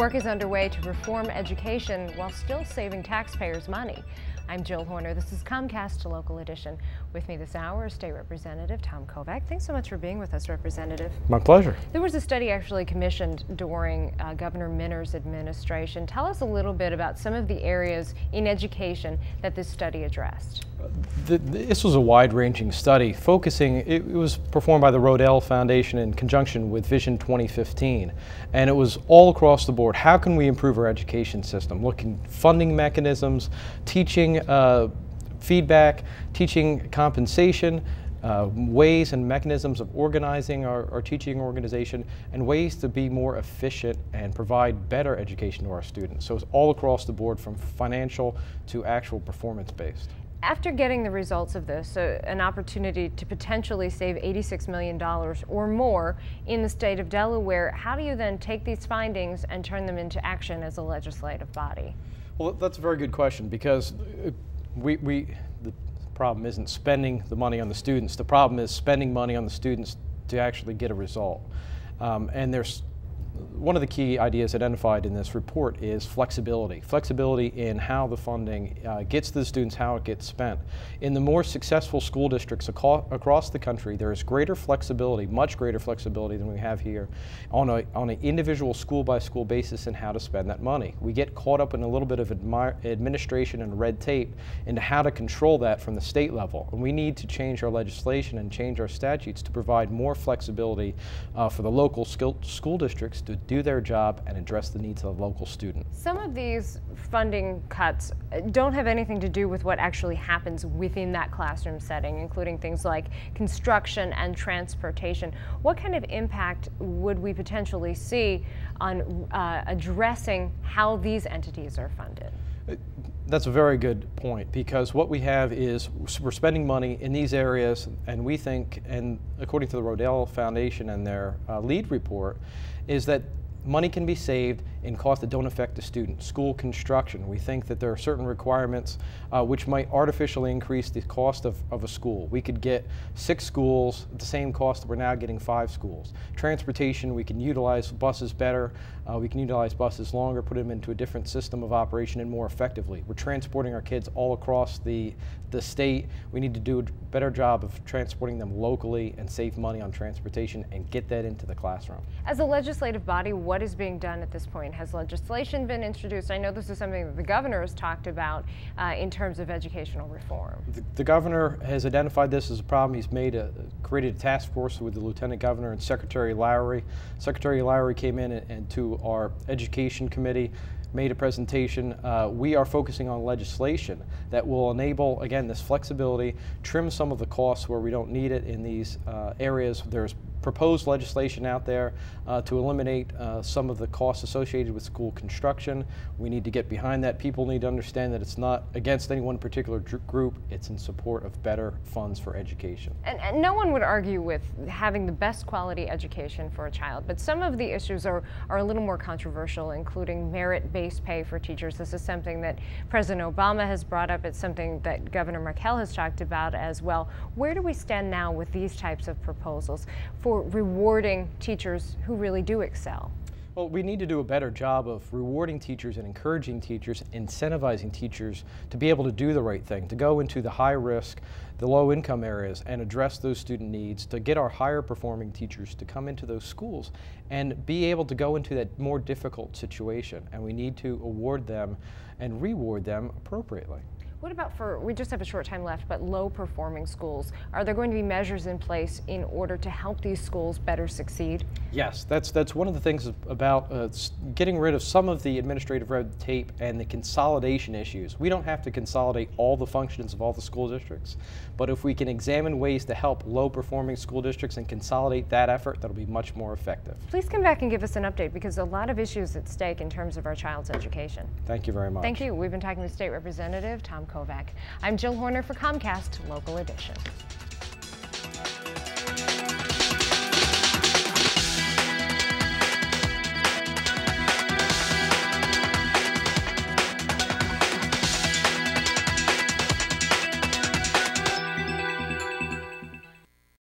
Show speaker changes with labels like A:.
A: Work is underway to reform education while still saving taxpayers money. I'm Jill Horner. This is Comcast Local Edition. With me this hour is State Representative Tom Kovach. Thanks so much for being with us, Representative.
B: My pleasure.
A: There was a study actually commissioned during Governor Minner's administration. Tell us a little bit about some of the areas in education that this study addressed.
B: This was a wide-ranging study focusing, it was performed by the Rodale Foundation in conjunction with Vision 2015, and it was all across the board. How can we improve our education system? Looking at funding mechanisms, teaching feedback, teaching compensation, ways and mechanisms of organizing our teaching organization, and ways to be more efficient and provide better education to our students. So it's all across the board, from financial to actual performance-based.
A: After getting the results of this, an opportunity to potentially save $86 million or more in the state of Delaware, how do you then take these findings and turn them into action as a legislative body?
B: Well, that's a very good question, because the problem isn't spending the money on the students. The problem is spending money on the students to actually get a result. And there's one of the key ideas identified in this report is flexibility. Flexibility in how the funding gets to the students, how it gets spent. In the more successful school districts across the country, there is greater flexibility, much greater flexibility than we have here, on an individual school-by-school basis in how to spend that money. We get caught up in a little bit of administration and red tape into how to control that from the state level. And we need to change our legislation and change our statutes to provide more flexibility for the local school districts to do their job and address the needs of the local student.
A: Some of these funding cuts don't have anything to do with what actually happens within that classroom setting, including things like construction and transportation. What kind of impact would we potentially see on addressing how these entities are funded?
B: That's a very good point, because what we have is we're spending money in these areas, and we think, and according to the Rodale Foundation and their lead report, is that money can be saved in costs that don't affect the student. School construction, we think that there are certain requirements which might artificially increase the cost of a school. We could get 6 schools at the same cost that we're now getting 5 schools. Transportation, we can utilize buses better, we can utilize buses longer, put them into a different system of operation and more effectively. We're transporting our kids all across the state. We need to do a better job of transporting them locally and save money on transportation and get that into the classroom.
A: As a legislative body, what is being done at this point? Has legislation been introduced? I know this is something that the governor has talked about in terms of educational reform.
B: The governor has identified this as a problem. He's created a task force with the Lieutenant Governor and Secretary Lowry. Secretary Lowry came in and to our Education Committee, made a presentation. We are focusing on legislation that will enable, again, this flexibility, trim some of the costs where we don't need it in these areas. There's proposed legislation out there to eliminate some of the costs associated with school construction. We need to get behind that. People need to understand that it's not against any one particular group, it's in support of better funds for education.
A: And no one would argue with having the best quality education for a child, but some of the issues are a little more controversial, including merit-based pay for teachers. This is something that President Obama has brought up. It's something that Governor Markell has talked about as well. Where do we stand now with these types of proposals for rewarding teachers who really do excel?
B: Well, we need to do a better job of rewarding teachers and encouraging teachers, incentivizing teachers to be able to do the right thing, to go into the high risk, the low income areas and address those student needs, to get our higher performing teachers to come into those schools and be able to go into that more difficult situation. And we need to award them and reward them appropriately.
A: What about we just have a short time left, but low performing schools? Are there going to be measures in place in order to help these schools better succeed?
B: Yes, that's one of the things about getting rid of some of the administrative red tape and the consolidation issues. We don't have to consolidate all the functions of all the school districts, but if we can examine ways to help low performing school districts and consolidate that effort, that'll be much more effective.
A: Please come back and give us an update, because a lot of issues at stake in terms of our child's education.
B: Thank you very much.
A: Thank you. We've been talking with State Representative Tom Kovach. I'm Jill Horner for Comcast Local Edition.